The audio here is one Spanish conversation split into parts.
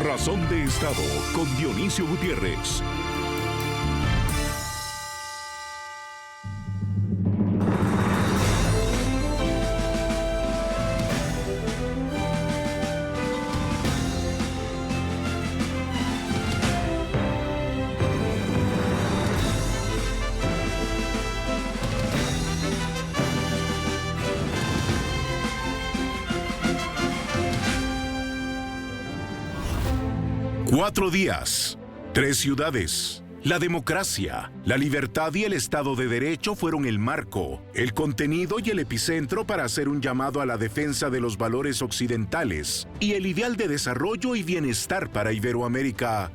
Razón de Estado con Dionisio Gutiérrez. Cuatro días, 3 ciudades. La democracia, la libertad y el Estado de Derecho fueron el marco, el contenido y el epicentro para hacer un llamado a la defensa de los valores occidentales y el ideal de desarrollo y bienestar para Iberoamérica.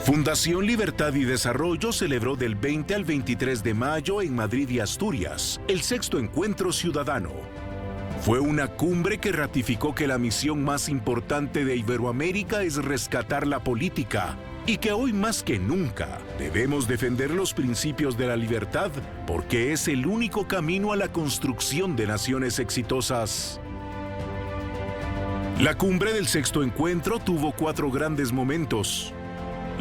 Fundación Libertad y Desarrollo celebró del 20 al 23 de mayo en Madrid y Asturias el 6º Encuentro Ciudadano. Fue una cumbre que ratificó que la misión más importante de Iberoamérica es rescatar la política y que hoy más que nunca debemos defender los principios de la libertad porque es el único camino a la construcción de naciones exitosas. La cumbre del 6º Encuentro tuvo 4 grandes momentos.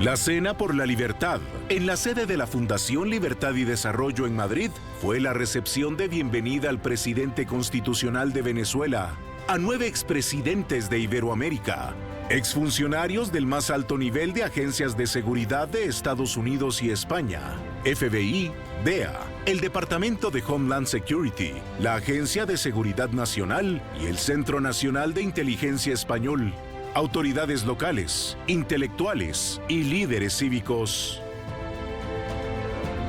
La Cena por la Libertad, en la sede de la Fundación Libertad y Desarrollo en Madrid, fue la recepción de bienvenida al presidente constitucional de Venezuela, a 9 expresidentes de Iberoamérica, exfuncionarios del más alto nivel de agencias de seguridad de Estados Unidos y España, FBI, DEA, el Departamento de Homeland Security, la Agencia de Seguridad Nacional y el Centro Nacional de Inteligencia Español, autoridades locales, intelectuales y líderes cívicos.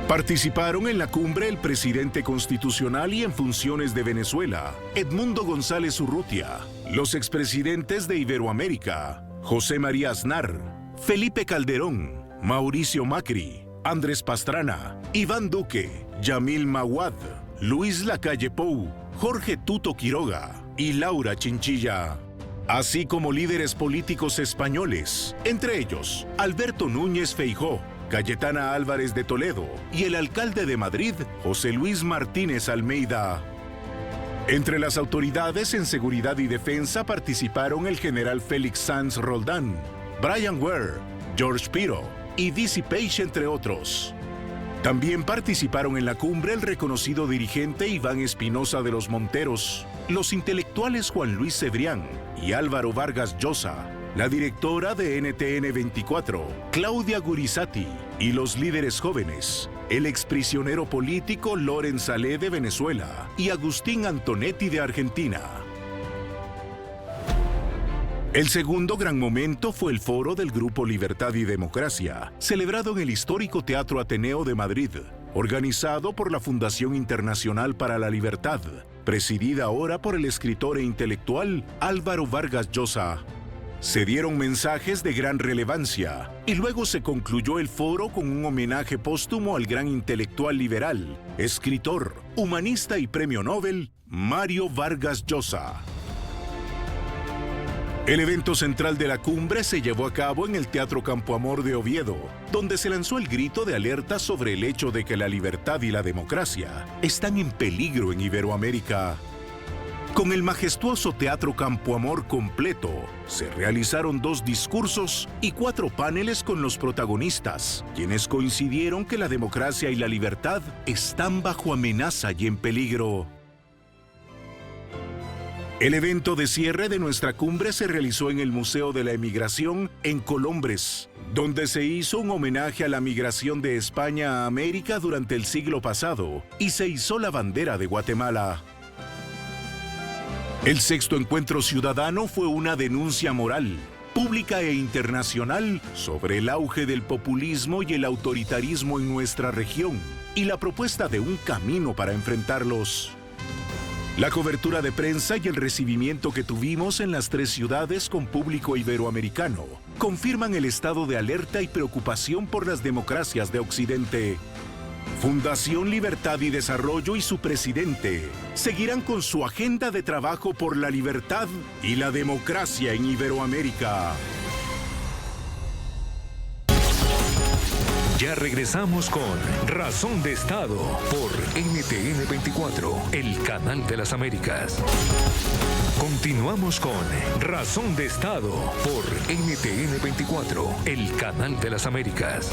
Participaron en la cumbre el presidente constitucional y en funciones de Venezuela, Edmundo González Urrutia, los expresidentes de Iberoamérica, José María Aznar, Felipe Calderón, Mauricio Macri, Andrés Pastrana, Iván Duque, Yamil Maguad, Luis Lacalle Pou, Jorge Tuto Quiroga y Laura Chinchilla, así como líderes políticos españoles, entre ellos Alberto Núñez Feijóo, Cayetana Álvarez de Toledo y el alcalde de Madrid, José Luis Martínez Almeida. Entre las autoridades en seguridad y defensa participaron el general Félix Sanz Roldán, Brian Ware, George Piro y Dizzy Page, entre otros. También participaron en la cumbre el reconocido dirigente Iván Espinosa de los Monteros, los intelectuales Juan Luis Cebrián y Álvaro Vargas Llosa, la directora de NTN 24, Claudia Gurizati, y los líderes jóvenes, el exprisionero político Loren Salé de Venezuela y Agustín Antonetti de Argentina. El segundo gran momento fue el foro del Grupo Libertad y Democracia, celebrado en el histórico Teatro Ateneo de Madrid, organizado por la Fundación Internacional para la Libertad, presidida ahora por el escritor e intelectual Álvaro Vargas Llosa. Se dieron mensajes de gran relevancia y luego se concluyó el foro con un homenaje póstumo al gran intelectual liberal, escritor, humanista y premio Nobel, Mario Vargas Llosa. El evento central de la cumbre se llevó a cabo en el Teatro Campo Amor de Oviedo, donde se lanzó el grito de alerta sobre el hecho de que la libertad y la democracia están en peligro en Iberoamérica. Con el majestuoso Teatro Campo Amor completo, se realizaron 2 discursos y 4 paneles con los protagonistas, quienes coincidieron que la democracia y la libertad están bajo amenaza y en peligro. El evento de cierre de nuestra cumbre se realizó en el Museo de la Emigración en Colombres, donde se hizo un homenaje a la migración de España a América durante el siglo pasado y se izó la bandera de Guatemala. El 6º Encuentro Ciudadano fue una denuncia moral, pública e internacional sobre el auge del populismo y el autoritarismo en nuestra región y la propuesta de un camino para enfrentarlos. La cobertura de prensa y el recibimiento que tuvimos en las 3 ciudades con público iberoamericano confirman el estado de alerta y preocupación por las democracias de Occidente. Fundación Libertad y Desarrollo y su presidente seguirán con su agenda de trabajo por la libertad y la democracia en Iberoamérica. Ya regresamos con Razón de Estado por NTN 24, el canal de las Américas. Continuamos con Razón de Estado por NTN 24, el canal de las Américas.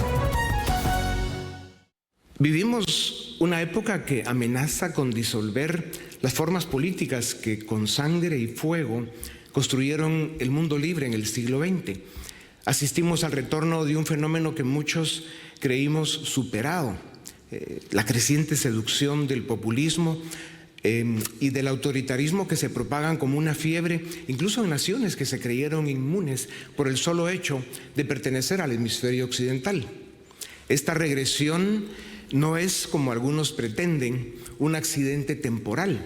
Vivimos una época que amenaza con disolver las formas políticas que con sangre y fuego construyeron el mundo libre en el siglo XX. Asistimos al retorno de un fenómeno que muchos creímos superado, la creciente seducción del populismo y del autoritarismo que se propagan como una fiebre, incluso en naciones que se creyeron inmunes por el solo hecho de pertenecer al hemisferio occidental. Esta regresión no es, como algunos pretenden, un accidente temporal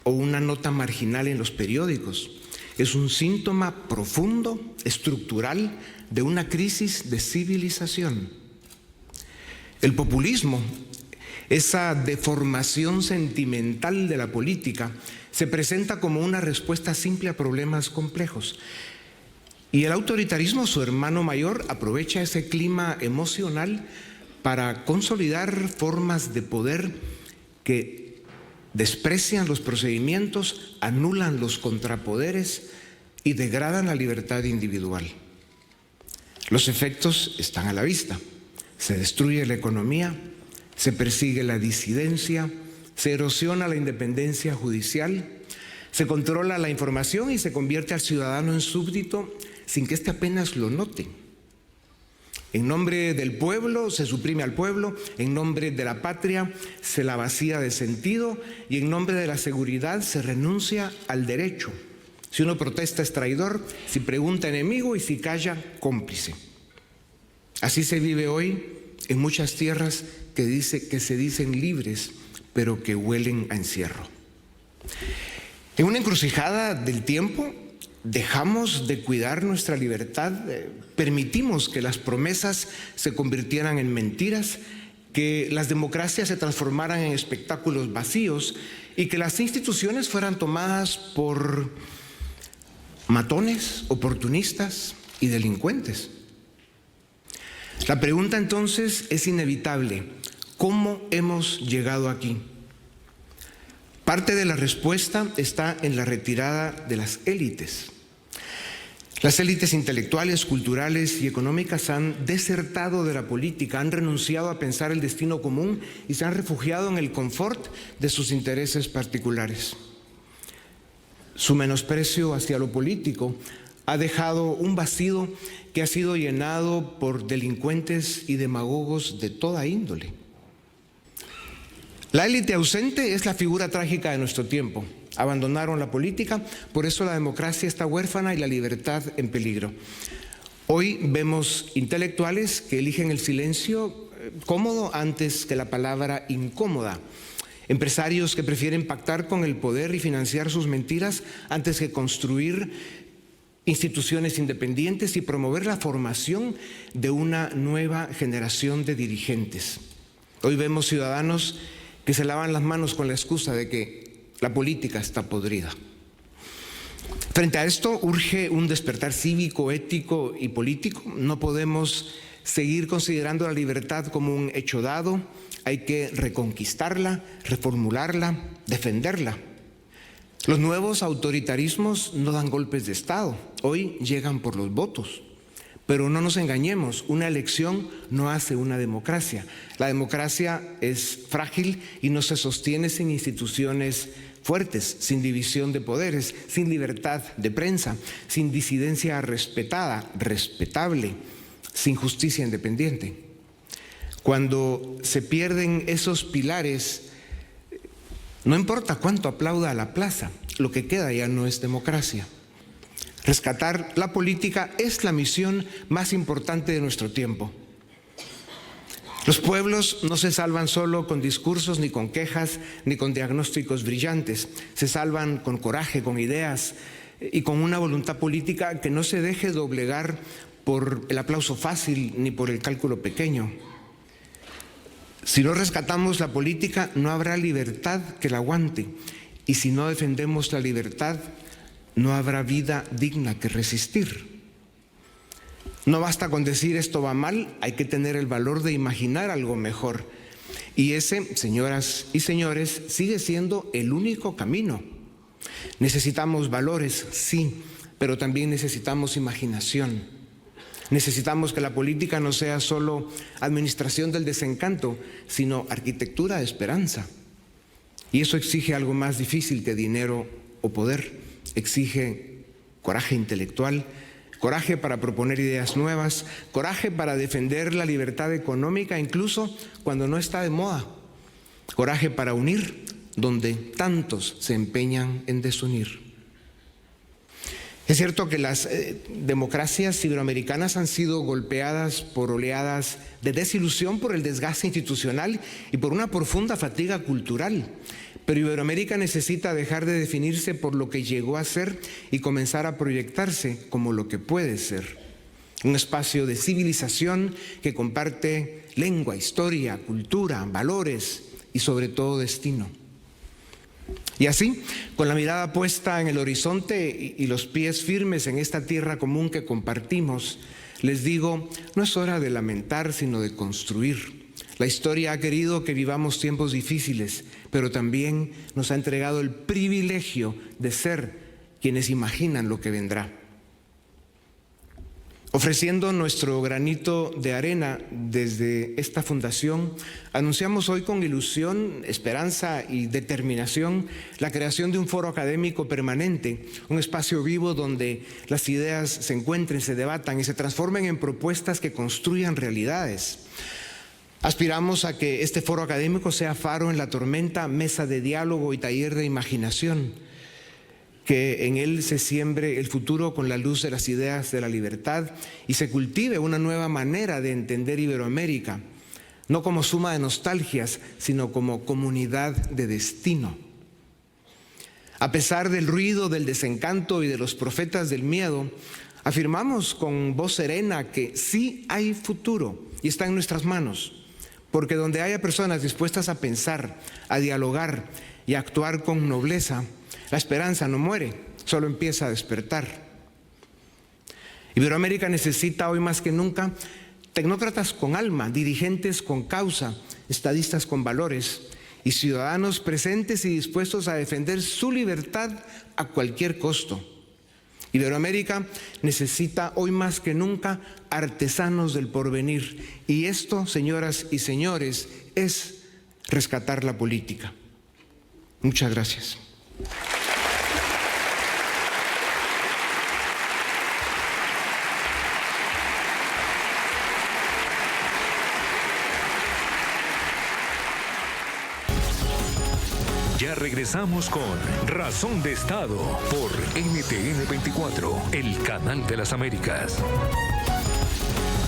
o una nota marginal en los periódicos. Es un síntoma profundo, estructural, de una crisis de civilización. El populismo, esa deformación sentimental de la política, se presenta como una respuesta simple a problemas complejos. Y el autoritarismo, su hermano mayor, aprovecha ese clima emocional para consolidar formas de poder que desprecian los procedimientos, anulan los contrapoderes y degradan la libertad individual. Los efectos están a la vista. Se destruye la economía, se persigue la disidencia, se erosiona la independencia judicial, se controla la información y se convierte al ciudadano en súbdito sin que éste apenas lo note. En nombre del pueblo se suprime al pueblo, en nombre de la patria se la vacía de sentido y en nombre de la seguridad se renuncia al derecho. Si uno protesta es traidor, si pregunta enemigo y si calla cómplice. Así se vive hoy en muchas tierras que se dicen libres, pero que huelen a encierro. En una encrucijada del tiempo, dejamos de cuidar nuestra libertad, permitimos que las promesas se convirtieran en mentiras, que las democracias se transformaran en espectáculos vacíos y que las instituciones fueran tomadas por matones, oportunistas y delincuentes. La pregunta entonces es inevitable: ¿cómo hemos llegado aquí? Parte de la respuesta está en la retirada de las élites. Las élites intelectuales, culturales y económicas han desertado de la política, han renunciado a pensar el destino común y se han refugiado en el confort de sus intereses particulares. Su menosprecio hacia lo político ha dejado un vacío que ha sido llenado por delincuentes y demagogos de toda índole. La élite ausente es la figura trágica de nuestro tiempo. Abandonaron la política, por eso la democracia está huérfana y la libertad en peligro. Hoy vemos intelectuales que eligen el silencio cómodo antes que la palabra incómoda. Empresarios que prefieren pactar con el poder y financiar sus mentiras antes que construir instituciones independientes y promover la formación de una nueva generación de dirigentes. Hoy vemos ciudadanos que se lavan las manos con la excusa de que la política está podrida. Frente a esto urge un despertar cívico, ético y político. No podemos seguir considerando la libertad como un hecho dado. Hay que reconquistarla, reformularla, defenderla. Los nuevos autoritarismos no dan golpes de Estado, hoy llegan por los votos. Pero no nos engañemos, una elección no hace una democracia. La democracia es frágil y no se sostiene sin instituciones fuertes, sin división de poderes, sin libertad de prensa, sin disidencia respetada, respetable, sin justicia independiente. Cuando se pierden esos pilares, no importa cuánto aplauda a la plaza, lo que queda ya no es democracia. Rescatar la política es la misión más importante de nuestro tiempo. Los pueblos no se salvan solo con discursos, ni con quejas, ni con diagnósticos brillantes. Se salvan con coraje, con ideas y con una voluntad política que no se deje doblegar por el aplauso fácil ni por el cálculo pequeño. Si no rescatamos la política, no habrá libertad que la aguante. Y si no defendemos la libertad, no habrá vida digna que resistir. No basta con decir esto va mal, hay que tener el valor de imaginar algo mejor. Y ese, señoras y señores, sigue siendo el único camino. Necesitamos valores, sí, pero también necesitamos imaginación. Necesitamos que la política no sea solo administración del desencanto, sino arquitectura de esperanza. Y eso exige algo más difícil que dinero o poder. Exige coraje intelectual, coraje para proponer ideas nuevas, coraje para defender la libertad económica incluso cuando no está de moda, coraje para unir donde tantos se empeñan en desunir. Es cierto que las democracias iberoamericanas han sido golpeadas por oleadas de desilusión por el desgaste institucional y por una profunda fatiga cultural. Pero Iberoamérica necesita dejar de definirse por lo que llegó a ser y comenzar a proyectarse como lo que puede ser. Un espacio de civilización que comparte lengua, historia, cultura, valores y sobre todo destino. Y así, con la mirada puesta en el horizonte y los pies firmes en esta tierra común que compartimos, les digo, no es hora de lamentar, sino de construir. La historia ha querido que vivamos tiempos difíciles, pero también nos ha entregado el privilegio de ser quienes imaginan lo que vendrá. Ofreciendo nuestro granito de arena desde esta fundación, anunciamos hoy con ilusión, esperanza y determinación la creación de un foro académico permanente, un espacio vivo donde las ideas se encuentren, se debatan y se transformen en propuestas que construyan realidades. Aspiramos a que este foro académico sea faro en la tormenta, mesa de diálogo y taller de imaginación, que en él se siembre el futuro con la luz de las ideas de la libertad y se cultive una nueva manera de entender Iberoamérica, no como suma de nostalgias, sino como comunidad de destino. A pesar del ruido, del desencanto y de los profetas del miedo, afirmamos con voz serena que sí hay futuro y está en nuestras manos, porque donde haya personas dispuestas a pensar, a dialogar y a actuar con nobleza, la esperanza no muere, solo empieza a despertar. Iberoamérica necesita hoy más que nunca tecnócratas con alma, dirigentes con causa, estadistas con valores y ciudadanos presentes y dispuestos a defender su libertad a cualquier costo. Iberoamérica necesita hoy más que nunca artesanos del porvenir. Y esto, señoras y señores, es rescatar la política. Muchas gracias. Ya regresamos con Razón de Estado por NTN 24, el canal de las Américas.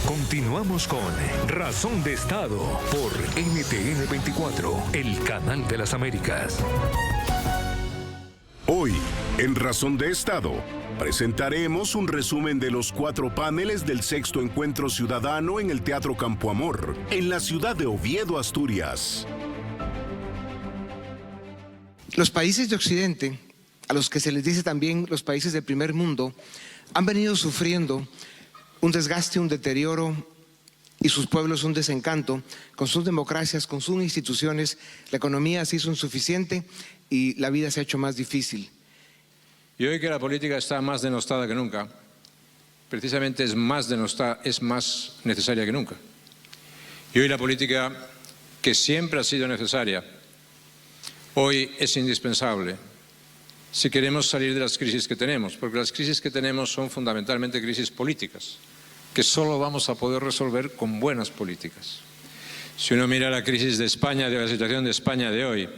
Continuamos con Razón de Estado por NTN 24, el canal de las Américas. Hoy, en Razón de Estado, presentaremos un resumen de los 4 paneles del 6º Encuentro Ciudadano en el Teatro Campo Amor, en la ciudad de Oviedo, Asturias. Los países de Occidente, a los que se les dice también los países del primer mundo, han venido sufriendo un desgaste, un deterioro y sus pueblos un desencanto con sus democracias, con sus instituciones. La economía se hizo insuficiente y la vida se ha hecho más difícil. Y hoy que la política está más denostada que nunca, precisamente es más necesaria que nunca. Y hoy la política, que siempre ha sido necesaria, hoy es indispensable si queremos salir de las crisis que tenemos, porque las crisis que tenemos son fundamentalmente crisis políticas, que solo vamos a poder resolver con buenas políticas. Si uno mira la crisis de España, de la situación de España de hoy,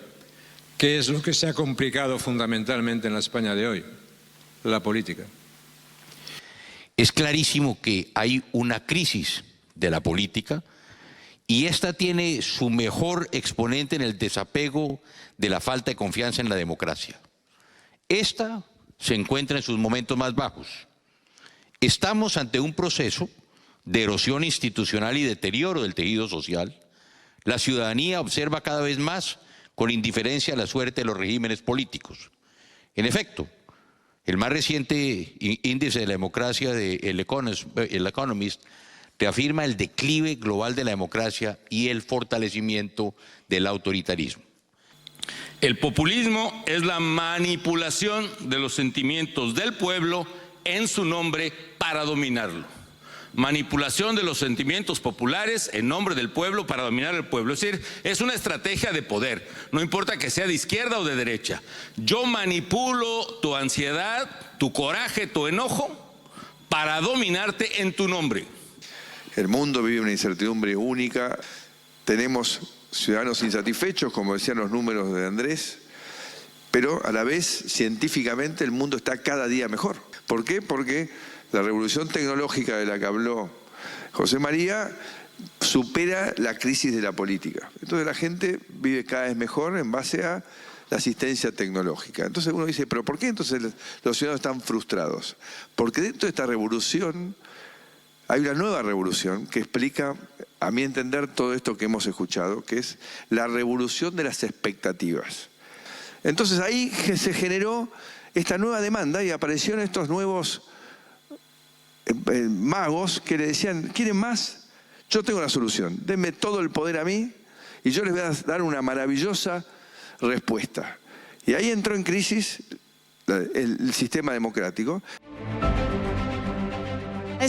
¿qué es lo que se ha complicado fundamentalmente en la España de hoy? La política. Es clarísimo que hay una crisis de la política y esta tiene su mejor exponente en el desapego de la falta de confianza en la democracia. Esta se encuentra en sus momentos más bajos. Estamos ante un proceso de erosión institucional y deterioro del tejido social. La ciudadanía observa cada vez más con indiferencia la suerte de los regímenes políticos. En efecto, el más reciente índice de la democracia de El Economist reafirma el declive global de la democracia y el fortalecimiento del autoritarismo. El populismo es la manipulación de los sentimientos del pueblo en su nombre para dominarlo. Manipulación de los sentimientos populares en nombre del pueblo para dominar al pueblo. Es decir, es una estrategia de poder. No importa que sea de izquierda o de derecha. Yo manipulo tu ansiedad, tu coraje, tu enojo para dominarte en tu nombre. El mundo vive una incertidumbre única. Tenemos ciudadanos insatisfechos, como decían los números de Andrés, pero a la vez, científicamente, el mundo está cada día mejor. ¿Por qué? Porque la revolución tecnológica de la que habló José María supera la crisis de la política. Entonces la gente vive cada vez mejor en base a la asistencia tecnológica. Entonces uno dice, ¿pero por qué entonces los ciudadanos están frustrados? Porque dentro de esta revolución hay una nueva revolución que explica, a mi entender, todo esto que hemos escuchado, que es la revolución de las expectativas. Entonces ahí se generó esta nueva demanda y aparecieron estos nuevos magos que le decían, ¿quieren más? Yo tengo la solución, denme todo el poder a mí y yo les voy a dar una maravillosa respuesta. Y ahí entró en crisis el sistema democrático.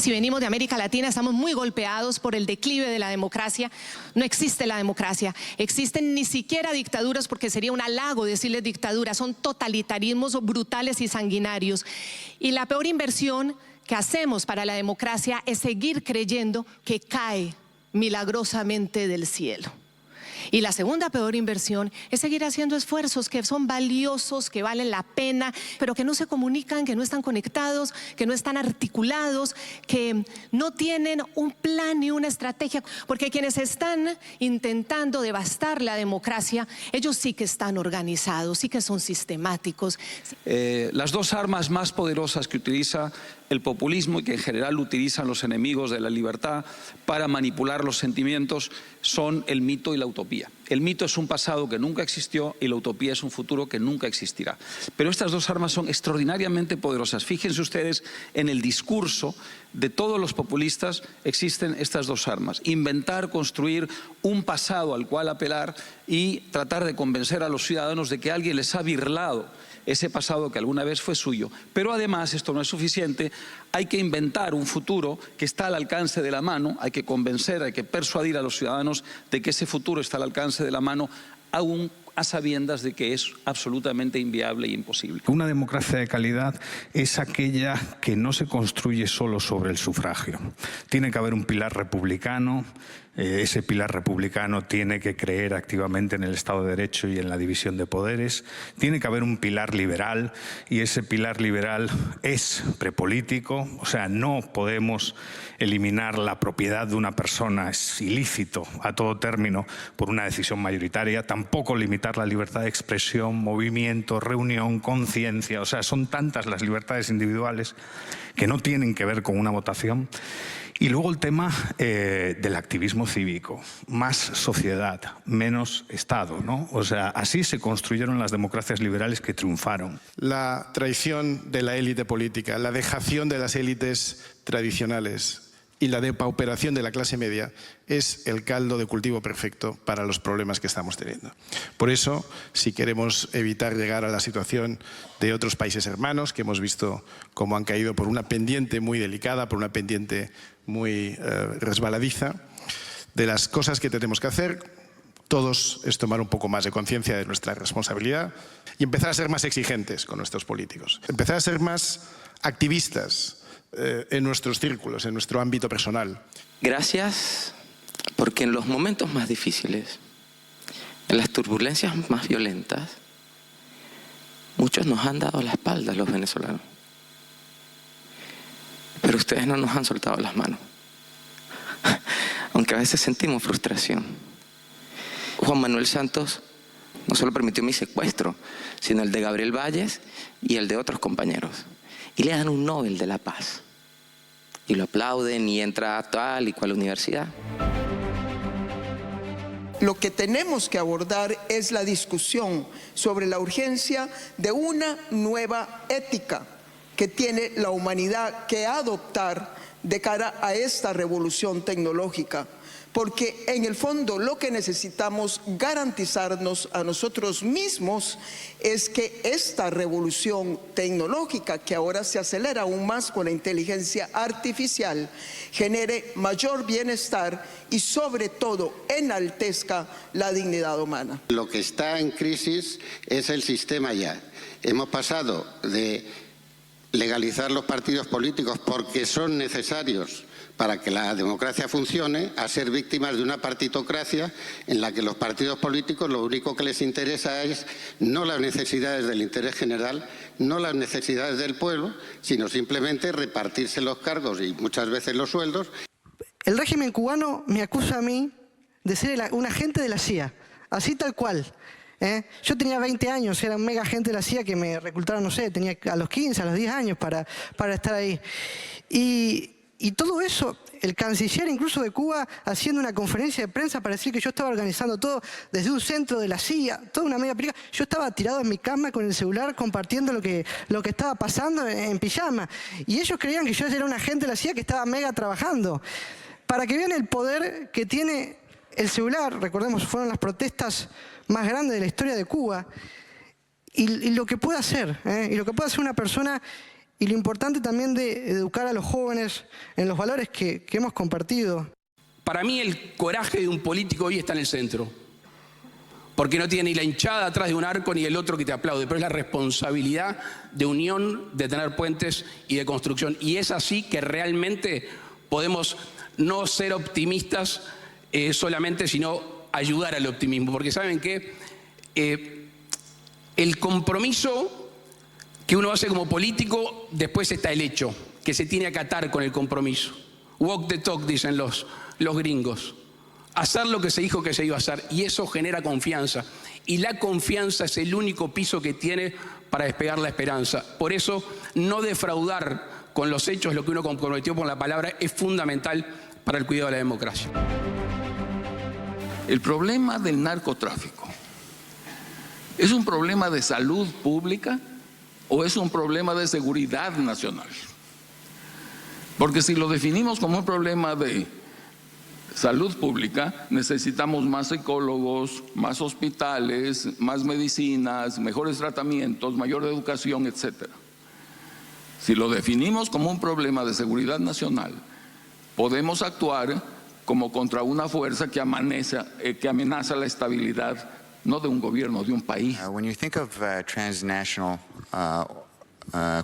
Si venimos de América Latina, estamos muy golpeados por el declive de la democracia. No existe la democracia, existen ni siquiera dictaduras, porque sería un halago decirles dictaduras, son totalitarismos brutales y sanguinarios. Y la peor inversión que hacemos para la democracia es seguir creyendo que cae milagrosamente del cielo. Y la segunda peor inversión es seguir haciendo esfuerzos que son valiosos, que valen la pena, pero que no se comunican, que no están conectados, que no están articulados, que no tienen un plan ni una estrategia. Porque quienes están intentando devastar la democracia, ellos sí que están organizados, sí que son sistemáticos. Las dos armas más poderosas que utiliza el populismo y que en general utilizan los enemigos de la libertad para manipular los sentimientos son el mito y la utopía. El mito es un pasado que nunca existió y la utopía es un futuro que nunca existirá. Pero estas dos armas son extraordinariamente poderosas. Fíjense ustedes, en el discurso de todos los populistas existen estas dos armas. Inventar, construir un pasado al cual apelar y tratar de convencer a los ciudadanos de que alguien les ha birlado ese pasado que alguna vez fue suyo. Pero además, esto no es suficiente, hay que inventar un futuro que está al alcance de la mano, hay que convencer, hay que persuadir a los ciudadanos de que ese futuro está al alcance de la mano, aún a sabiendas de que es absolutamente inviable e imposible. Una democracia de calidad es aquella que no se construye solo sobre el sufragio. Tiene que haber un pilar republicano. Ese pilar republicano tiene que creer activamente en el Estado de Derecho y en la división de poderes. Tiene que haber un pilar liberal y ese pilar liberal es prepolítico. O sea, no podemos eliminar la propiedad de una persona, es ilícito a todo término por una decisión mayoritaria. Tampoco limitar la libertad de expresión, movimiento, reunión, conciencia. O sea, son tantas las libertades individuales que no tienen que ver con una votación. Y luego el tema del activismo cívico, más sociedad, menos Estado, ¿no? O sea, así se construyeron las democracias liberales que triunfaron. La traición de la élite política, la dejación de las élites tradicionales y la depauperación de la clase media es el caldo de cultivo perfecto para los problemas que estamos teniendo. Por eso, si queremos evitar llegar a la situación de otros países hermanos, que hemos visto cómo han caído por una pendiente muy delicada, por una pendiente muy resbaladiza, de las cosas que tenemos que hacer, todos, es tomar un poco más de conciencia de nuestra responsabilidad y empezar a ser más exigentes con nuestros políticos, empezar a ser más activistas en nuestros círculos, en nuestro ámbito personal. Gracias, porque en los momentos más difíciles, en las turbulencias más violentas, muchos nos han dado la espalda, los venezolanos. Pero ustedes no nos han soltado las manos, aunque a veces sentimos frustración. Juan Manuel Santos no solo permitió mi secuestro, sino el de Gabriel Valles y el de otros compañeros. Y le dan un Nobel de la Paz. Y lo aplauden y entra a tal y cual universidad. Lo que tenemos que abordar es la discusión sobre la urgencia de una nueva ética que tiene la humanidad que adoptar de cara a esta revolución tecnológica. porque en el fondo lo que necesitamos garantizarnos a nosotros mismos es que esta revolución tecnológica, que ahora se acelera aún más con la inteligencia artificial, genere mayor bienestar y sobre todo enaltezca la dignidad humana. Lo que está en crisis es el sistema ya. Hemos pasado de legalizar los partidos políticos porque son necesarios para que la democracia funcione, a ser víctimas de una partitocracia en la que los partidos políticos lo único que les interesa es no las necesidades del interés general, no las necesidades del pueblo, sino simplemente repartirse los cargos y muchas veces los sueldos. El régimen cubano me acusa a mí de ser un agente de la CIA, así tal cual. Yo tenía 20 años, era un mega agente de la CIA que me reclutaron, no sé, tenía a los 15, a los 10 años para estar ahí. Y todo eso, el canciller incluso de Cuba haciendo una conferencia de prensa para decir que yo estaba organizando todo desde un centro de la CIA, toda una media película. Yo estaba tirado en mi cama con el celular compartiendo lo que estaba pasando en pijama. Y ellos creían que yo era un agente de la CIA que estaba mega trabajando. Para que vean el poder que tiene el celular, recordemos, fueron las protestas más grandes de la historia de Cuba, y lo que puede hacer, y lo que puede hacer una persona. Y lo importante también de educar a los jóvenes en los valores que hemos compartido. Para mí el coraje de un político hoy está en el centro. Porque no tiene ni la hinchada atrás de un arco ni el otro que te aplaude, pero es la responsabilidad de unión, de tener puentes y de construcción. Y es así que realmente podemos no ser optimistas solamente, sino ayudar al optimismo. Porque ¿saben qué? El compromiso que uno hace como político, después está el hecho, que se tiene que atar con el compromiso. Walk the talk, dicen los gringos. Hacer lo que se dijo que se iba a hacer, y eso genera confianza. Y la confianza es el único piso que tiene para despegar la esperanza. Por eso, no defraudar con los hechos lo que uno comprometió con la palabra es fundamental para el cuidado de la democracia. El problema del narcotráfico es un problema de salud pública o es un problema de seguridad nacional. Porque si lo definimos como un problema de salud pública, necesitamos más psicólogos, más hospitales, más medicinas, mejores tratamientos, mayor educación, etc. Si lo definimos como un problema de seguridad nacional, podemos actuar como contra una fuerza que amenaza la estabilidad no de un gobierno, de un país. When you think of transnational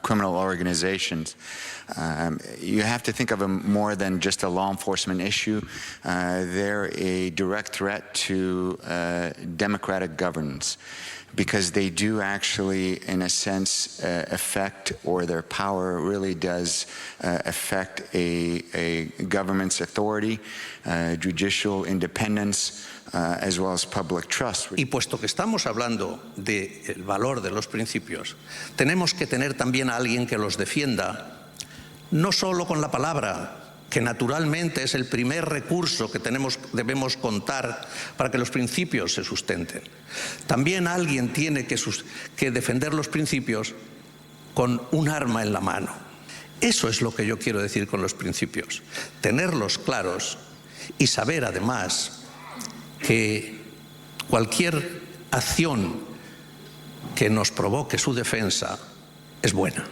criminal organizations, you have to think of them more than just a law enforcement issue. They're a direct threat to democratic governance, because they do actually, in a sense, affect, or their power really does affect a government's authority, judicial independence, as well as public trust. Y puesto que estamos hablando del valor de los principios, tenemos que tener también a alguien que los defienda, no solo con la palabra, que naturalmente es el primer recurso que debemos contar para que los principios se sustenten. También alguien tiene que defender los principios con un arma en la mano. Eso es lo que yo quiero decir con los principios, tenerlos claros y saber además que cualquier acción que nos provoque su defensa es buena.